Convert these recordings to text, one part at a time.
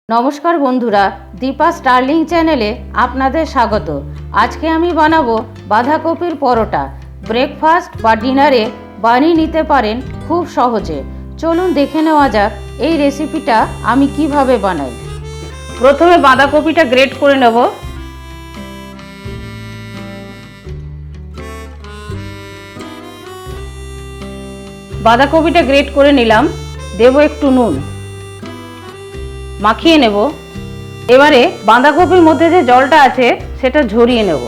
নমস্কার বন্ধুরা, দীপা স্টার্লিং চ্যানেলে আপনাদের স্বাগত। আজকে আমি বানাবো বাঁধাকপির পরোটা। ব্রেকফাস্ট বা ডিনারে বানিয়ে নিতে পারেন খুব সহজে। চলুন দেখে নেওয়া যাক এই রেসিপিটা আমি কিভাবে বানাই। প্রথমে বাঁধাকপিটা গ্রেট করে নেব। বাঁধাকপিটা গ্রেট করে নিলাম। দেব একটু নুন, মাখিয়ে নেব। এবারে বাঁধাকপির মধ্যে যে জলটা আছে সেটা ঝরিয়ে নেব।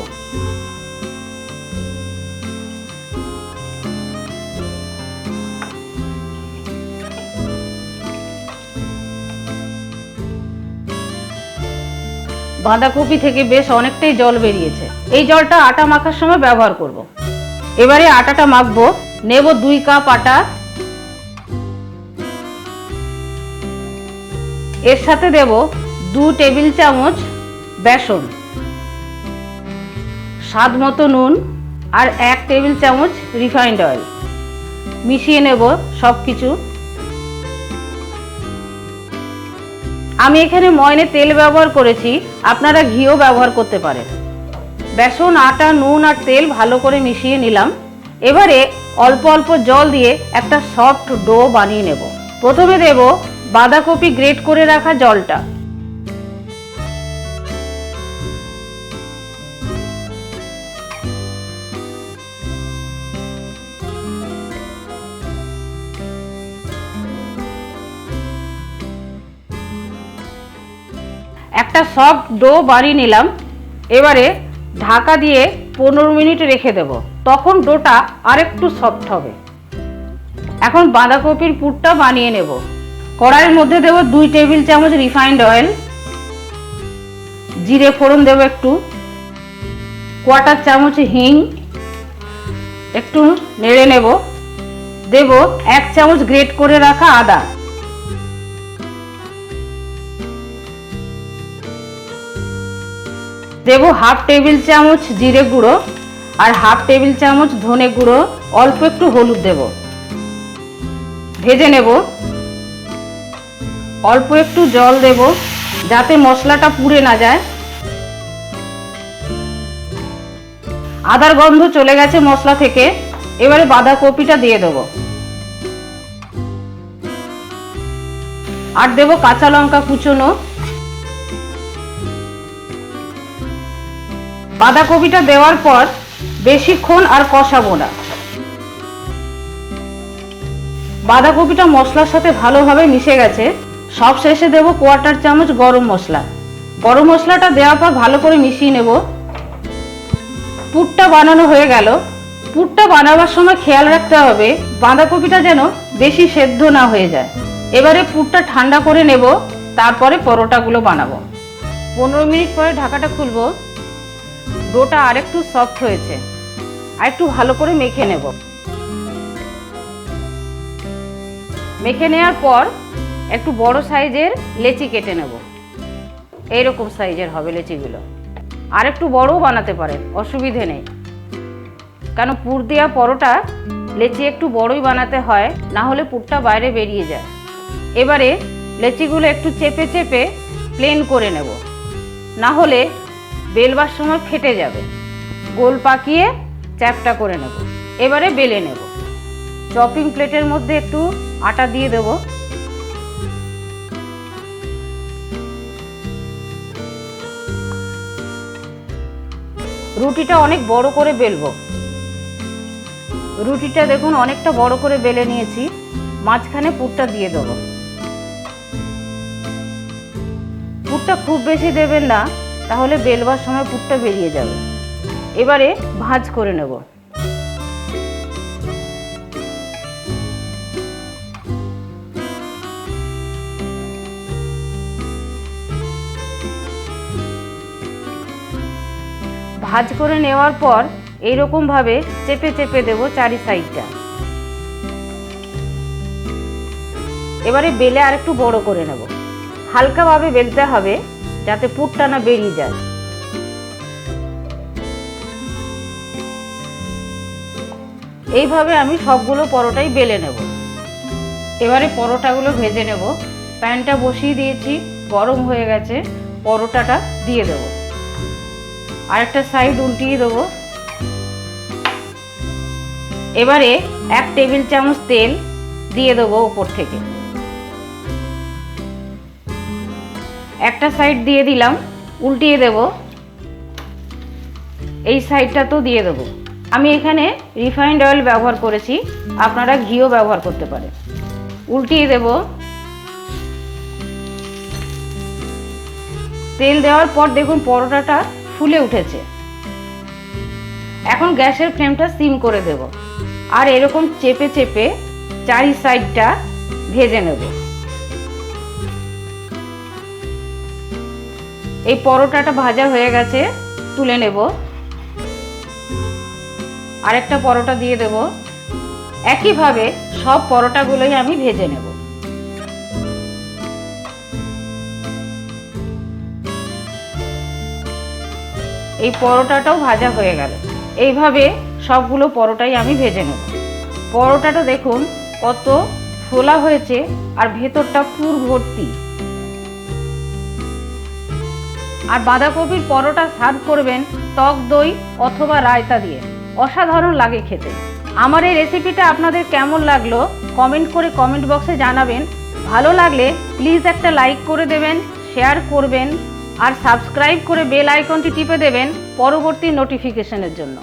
বাঁধাকপি থেকে বেশ অনেকটাই জল বেরিয়েছে। এই জলটা আটা মাখার সময় ব্যবহার করব। এবারে আটাটা মাখবো। নেব 2 কাপ আটা। এর সাথে দেব 2 টেবিল চামচ বেসন, স্বাদ মতো নুন আর 1 টেবিল চামচ রিফাইন্ড অয়েল। মিশিয়ে নেব সব কিছু। আমি এখানে ময়নে তেল ব্যবহার করেছি, আপনারা ঘিও ব্যবহার করতে পারেন। বেসন, আটা, নুন আর তেল ভালো করে মিশিয়ে নিলাম। এবারে অল্প অল্প জল দিয়ে একটা সফট ডো বানিয়ে নেব। প্রথমে দেব বাঁধাকপি গ্রেট করে রাখা জলটা। একটা সফট ডো বানিয়ে নিলাম। এবারে ঢাকা দিয়ে 15 মিনিট রেখে দেব, তখন ডোটা আরেকটু সফট হবে। এখন বাঁধাকপির পুরটা বানিয়ে নেব। কড়াইয়ের মধ্যে দেব 2 টেবিল চামচ রিফাইন্ড অয়েল, জিরে ফোড়ন দেব একটু, 1/4 চামচ হিং, একটু নেড়ে নেব। দেব 1 চামচ গ্রেট করে রাখা আদা, দেব 1/2 টেবিল চামচ জিরে গুঁড়ো আর 1/2 টেবিল চামচ ধনে গুঁড়ো, অল্প একটু হলুদ দেব। ভেজে নেব। অল্প একটু জল দেব যাতে মশলাটা পুড়ে না যায়। আদার গন্ধ চলে গেছে মশলা থেকে। এবারে বাঁধাকপিটা দিয়ে দেব আর দেব কাঁচা লঙ্কা কুচোনো। বাঁধাকপিটা দেওয়ার পর বেশিক্ষণ আর কষাবো না। বাঁধাকপিটা মশলার সাথে ভালোভাবে মিশে গেছে। সব শেষে দেব 1/4 চামচ গরম মশলা। গরম মশলাটা দেওয়ার পর ভালো করে মিশিয়ে নেব। পুরটা বানানো হয়ে গেল। পুরটা বানাবার সময় খেয়াল রাখতে হবে বাঁধাকপিটা যেন বেশি সেদ্ধ না হয়ে যায়। এবারে পুরটা ঠান্ডা করে নেব, তারপরে পরোটাগুলো বানাবো। 15 মিনিট পরে ঢাকাটা খুলবো। ডোটা আরেকটু সফট হয়েছে, আর একটু ভালো করে মেখে নেব। মেখে নেওয়ার পর একটু বড় সাইজের লেচি কেটে নেব। এইরকম সাইজের হবে লেচিগুলো। আর একটু বড়ও বানাতে পারেন, অসুবিধে নেই, কারণ পুর দেওয়া পরোটা লেচি একটু বড়ই বানাতে হয়, না হলে পুরটা বাইরে বেরিয়ে যায়। এবারে লেচিগুলো একটু চেপে চেপে প্লেন করে নেব, না হলে বেলবার সময় ফেটে যাবে। গোল পাকিয়ে চ্যাপটা করে নেব। এবারে বেলে নেব। চপিং প্লেটের মধ্যে একটু আটা দিয়ে দেব। রুটিটা অনেক বড় করে বেলবো। রুটিটা দেখুন অনেকটা বড় করে বেলে নিয়েছি। মাঝখানে পুরটা দিয়ে দেবো। পুরটা খুব বেশি দেবেন না, তাহলে বেলবার সময় পুরটা বেরিয়ে যাবে। এবারে ভাঁজ করে নেব। ভাঁজ করে নেওয়ার পর এইরকম ভাবে চেপে চেপে দেব চারি সাইডটা। এবারে বেলে আরেকটু বড় করে নেব। হালকাভাবে বেলতে হবে যাতে পুরটা না বেরিয়ে যায়। এইভাবে আমি সবগুলো পরোটাই বেলে নেব। এবারে পরোটাগুলো ভেজে নেব। প্যানটা বসিয়ে দিয়েছি, গরম হয়ে গেছে, পরোটাটা দিয়ে দেব। আরেকটা সাইড উল্টিয়ে দেবো। এবারে 1 টেবিল চামচ তেল দিয়ে দেবো উপর থেকে। একটা সাইড দিয়ে দিলাম, উল্টিয়ে দেব। এই সাইডটা তো দিয়ে দেবো। আমি এখানে রিফাইন্ড অয়েল ব্যবহার করেছি, আপনারা ঘিও ব্যবহার করতে পারেন। উল্টিয়ে দেব। তেল দেওয়ার পর দেখুন পরোটাটা ফুলে উঠেছে। এখন গ্যাসের ফ্লেমটা সিম করে দেব, আর এরকম চেপে চেপে চারি সাইডটা ভেজে নেব। এই পরোটাটা ভাজা হয়ে গেছে, তুলে নেব। আরেকটা পরোটা দিয়ে দেব। একইভাবে সব পরোটাগুলোই আমি ভেজে নেব। এই পরোটাটাও ভাজা হয়ে গেল। এইভাবে সবগুলো পরোটাই আমি ভেজে নেব। পরোটাটা দেখুন কত ফোলা হয়েছে, আর ভেতরটা পুর ভর্তি। আর বাঁধাকপির পরোটা সার্ভ করবেন টক দই অথবা রায়তা দিয়ে, অসাধারণ লাগে খেতে। আমার এই রেসিপিটা আপনাদের কেমন লাগলো কমেন্ট করে কমেন্ট বক্সে জানাবেন। ভালো লাগলে প্লিজ একটা লাইক করে দেবেন, শেয়ার করবেন, আর সাবস্ক্রাইব করে বেল আইকনটি টিপে দেবেন পরবর্তী নোটিফিকেশনের জন্য।